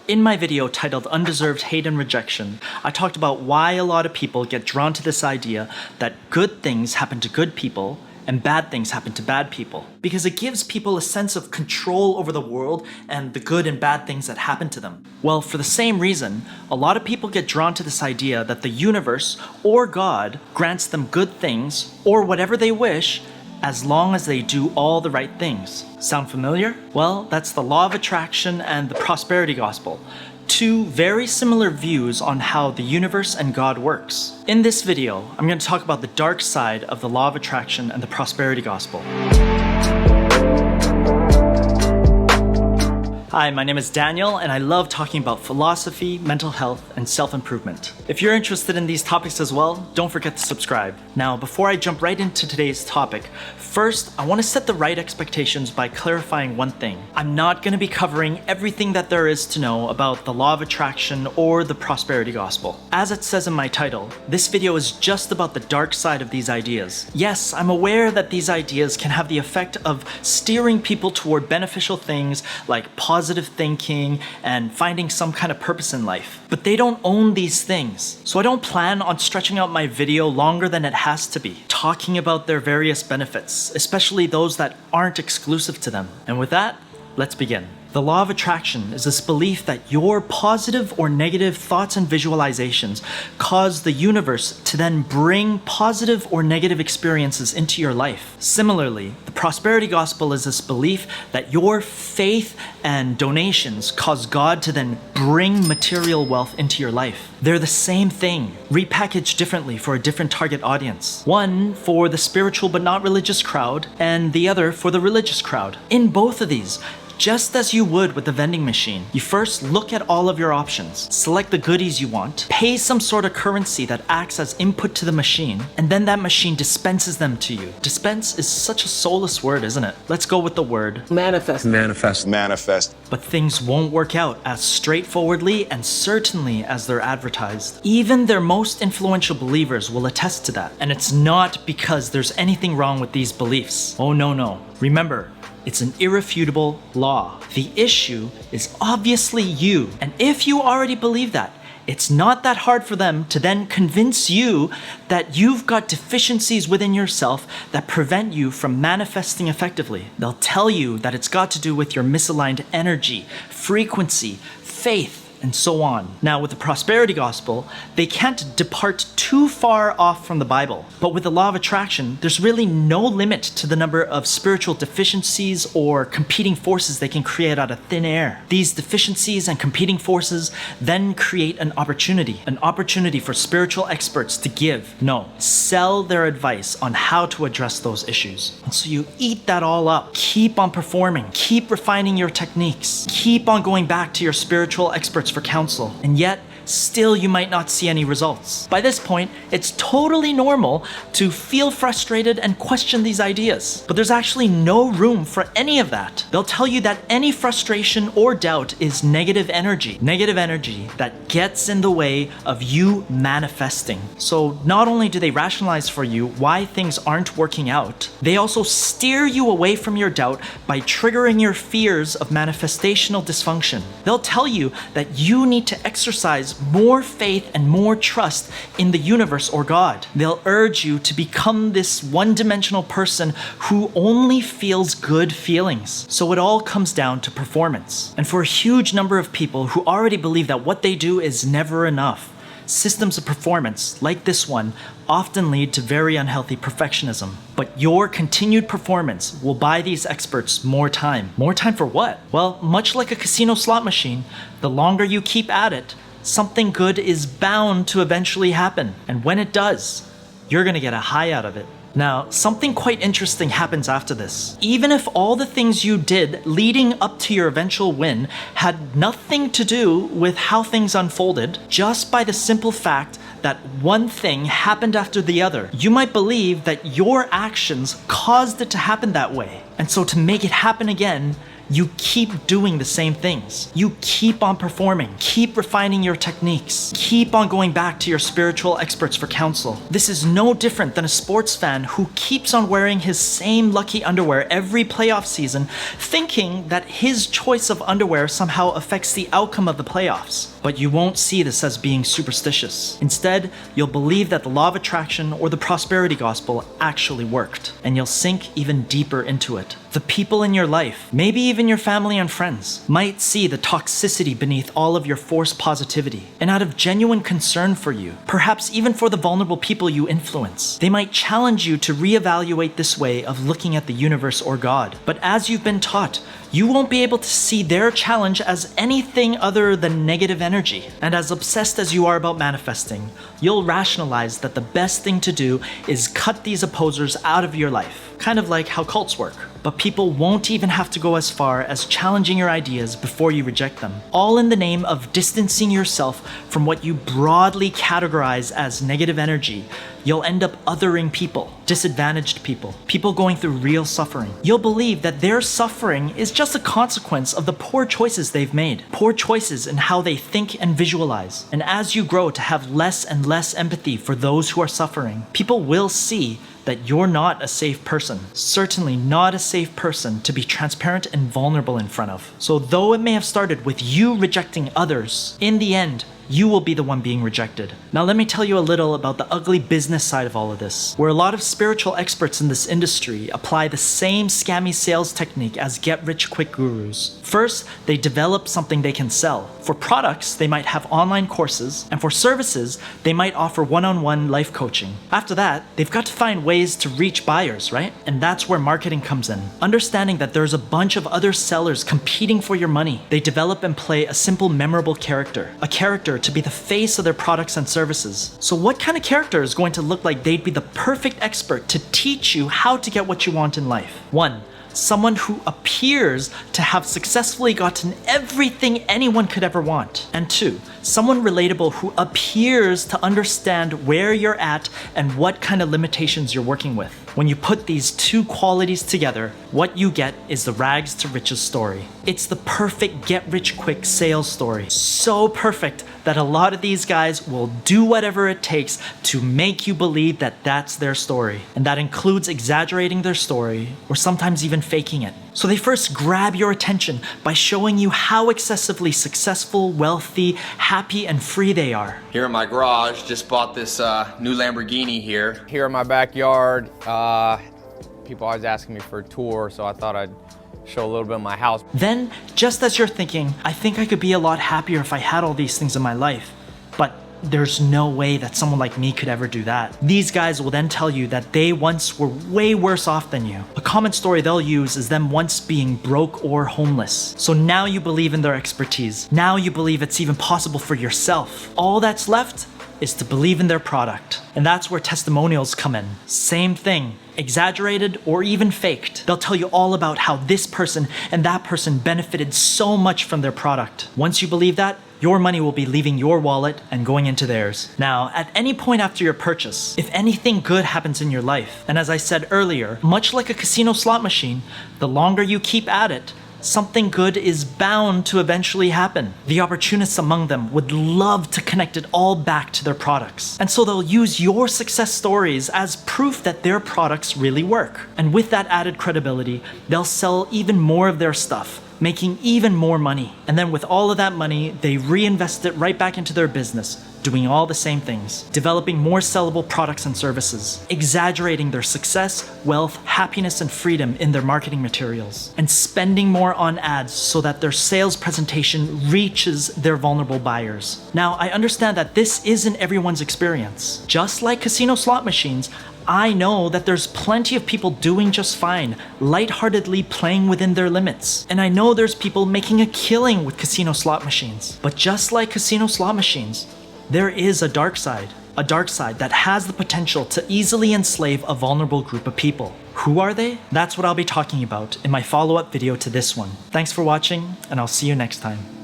In my video titled Undeserved Hate and Rejection, I talked about why a lot of people get drawn to this idea that good things happen to good people and bad things happen to bad people, because it gives people a sense of control over the world and the good and bad things that happen to them. Well, for the same reason, a lot of people get drawn to this idea that the universe or God grants them good things or whatever they wish as long as they do all the right things. Sound familiar? Well, that's the law of attraction and the prosperity gospel. Two very similar views on how the universe and God works. In this video, I'm going to talk about the dark side of the law of attraction and the prosperity gospel. Hi, my name is Daniel, and I love talking about philosophy, mental health, and self-improvement. If you're interested in these topics as well, don't forget to subscribe. Now, before I jump right into today's topic, first, I want to set the right expectations by clarifying one thing. I'm not going to be covering everything that there is to know about the law of attraction or the prosperity gospel. As it says in my title, this video is just about the dark side of these ideas. Yes, I'm aware that these ideas can have the effect of steering people toward beneficial things like positive thinking and finding some kind of purpose in life. But they don't own these things. So I don't plan on stretching out my video longer than it has to be, talking about their various benefits, especially those that aren't exclusive to them. And with that, let's begin. The law of attraction is this belief that your positive or negative thoughts and visualizations cause the universe to then bring positive or negative experiences into your life. Similarly, the prosperity gospel is this belief that your faith and donations cause God to then bring material wealth into your life. They're the same thing, repackaged differently for a different target audience. One for the spiritual but not religious crowd, and the other for the religious crowd. In both of these, just as you would with the vending machine, you first look at all of your options, select the goodies you want, pay some sort of currency that acts as input to the machine, and then that machine dispenses them to you. Dispense is such a soulless word, isn't it? Let's go with the word manifest. Manifest. Manifest. But things won't work out as straightforwardly and certainly as they're advertised. Even their most influential believers will attest to that. And it's not because there's anything wrong with these beliefs. Oh no. Remember, it's an irrefutable law. The issue is obviously you. And if you already believe that, it's not that hard for them to then convince you that you've got deficiencies within yourself that prevent you from manifesting effectively. They'll tell you that it's got to do with your misaligned energy, frequency, faith, and so on. Now, with the prosperity gospel, they can't depart too far off from the Bible. But with the law of attraction, there's really no limit to the number of spiritual deficiencies or competing forces they can create out of thin air. These deficiencies and competing forces then create an opportunity for spiritual experts to sell their advice on how to address those issues. And so you eat that all up, keep on performing, keep refining your techniques, keep on going back to your spiritual experts for counsel, and yet still you might not see any results. By this point, it's totally normal to feel frustrated and question these ideas. But there's actually no room for any of that. They'll tell you that any frustration or doubt is negative energy that gets in the way of you manifesting. So not only do they rationalize for you why things aren't working out, they also steer you away from your doubt by triggering your fears of manifestational dysfunction. They'll tell you that you need to exercise more faith and more trust in the universe or God. They'll urge you to become this one-dimensional person who only feels good feelings. So it all comes down to performance. And for a huge number of people who already believe that what they do is never enough, systems of performance, like this one, often lead to very unhealthy perfectionism. But your continued performance will buy these experts more time. More time for what? Well, much like a casino slot machine, the longer you keep at it, something good is bound to eventually happen. And when it does, you're gonna get a high out of it. Now, something quite interesting happens after this. Even if all the things you did leading up to your eventual win had nothing to do with how things unfolded, just by the simple fact that one thing happened after the other, you might believe that your actions caused it to happen that way. And so to make it happen again, You keep doing the same things. You keep on performing, keep refining your techniques, keep on going back to your spiritual experts for counsel. This is no different than a sports fan who keeps on wearing his same lucky underwear every playoff season, thinking that his choice of underwear somehow affects the outcome of the playoffs. But you won't see this as being superstitious. Instead, you'll believe that the law of attraction or the prosperity gospel actually worked, and you'll sink even deeper into it. The people in your life, maybe even your family and friends, might see the toxicity beneath all of your forced positivity, and out of genuine concern for you, perhaps even for the vulnerable people you influence, they might challenge you to reevaluate this way of looking at the universe or God. But as you've been taught, you won't be able to see their challenge as anything other than negative energy. And as obsessed as you are about manifesting, you'll rationalize that the best thing to do is cut these opposers out of your life, kind of like how cults work. But people won't even have to go as far as challenging your ideas before you reject them, all in the name of distancing yourself from what you broadly categorize as negative energy. You'll end up othering people, disadvantaged people, people going through real suffering. You'll believe that their suffering is just a consequence of the poor choices they've made, poor choices in how they think and visualize. And as you grow to have less and less empathy for those who are suffering, people will see that you're not a safe person, certainly not a safe person to be transparent and vulnerable in front of. So though it may have started with you rejecting others, in the end, you will be the one being rejected. Now let me tell you a little about the ugly business side of all of this, where a lot of spiritual experts in this industry apply the same scammy sales technique as get-rich-quick gurus. First, they develop something they can sell. For products, they might have online courses, and for services, they might offer one-on-one life coaching. After that, they've got to find ways to reach buyers, right? And that's where marketing comes in. Understanding that there's a bunch of other sellers competing for your money, they develop and play a simple, memorable character, a character to be the face of their products and services. So what kind of character is going to look like they'd be the perfect expert to teach you how to get what you want in life? 1. Someone who appears to have successfully gotten everything anyone could ever want. And 2, someone relatable who appears to understand where you're at and what kind of limitations you're working with. When you put these two qualities together, what you get is the rags to riches story. It's the perfect get-rich-quick sales story. So perfect that a lot of these guys will do whatever it takes to make you believe that that's their story. And that includes exaggerating their story or sometimes even faking it. So they first grab your attention by showing you how excessively successful, wealthy, happy, and free they are. Here in my garage, just bought this new Lamborghini here. Here in my backyard, people always asking me for a tour, so I thought I'd show a little bit of my house. Then, just as you're thinking, I think I could be a lot happier if I had all these things in my life, but there's no way that someone like me could ever do that. These guys will then tell you that they once were way worse off than you. A common story they'll use is them once being broke or homeless. So now you believe in their expertise. Now you believe it's even possible for yourself. All that's left is to believe in their product. And that's where testimonials come in. Same thing, exaggerated or even faked. They'll tell you all about how this person and that person benefited so much from their product. Once you believe that, your money will be leaving your wallet and going into theirs. Now, at any point after your purchase, if anything good happens in your life, and as I said earlier, much like a casino slot machine, the longer you keep at it, something good is bound to eventually happen. The opportunists among them would love to connect it all back to their products. And so they'll use your success stories as proof that their products really work. And with that added credibility, they'll sell even more of their stuff, making even more money. And then with all of that money, they reinvest it right back into their business, doing all the same things, developing more sellable products and services, exaggerating their success, wealth, happiness, and freedom in their marketing materials, and spending more on ads so that their sales presentation reaches their vulnerable buyers. Now, I understand that this isn't everyone's experience. Just like casino slot machines, I know that there's plenty of people doing just fine, lightheartedly playing within their limits. And I know there's people making a killing with casino slot machines. But just like casino slot machines, there is a dark side that has the potential to easily enslave a vulnerable group of people. Who are they? That's what I'll be talking about in my follow-up video to this one. Thanks for watching, and I'll see you next time.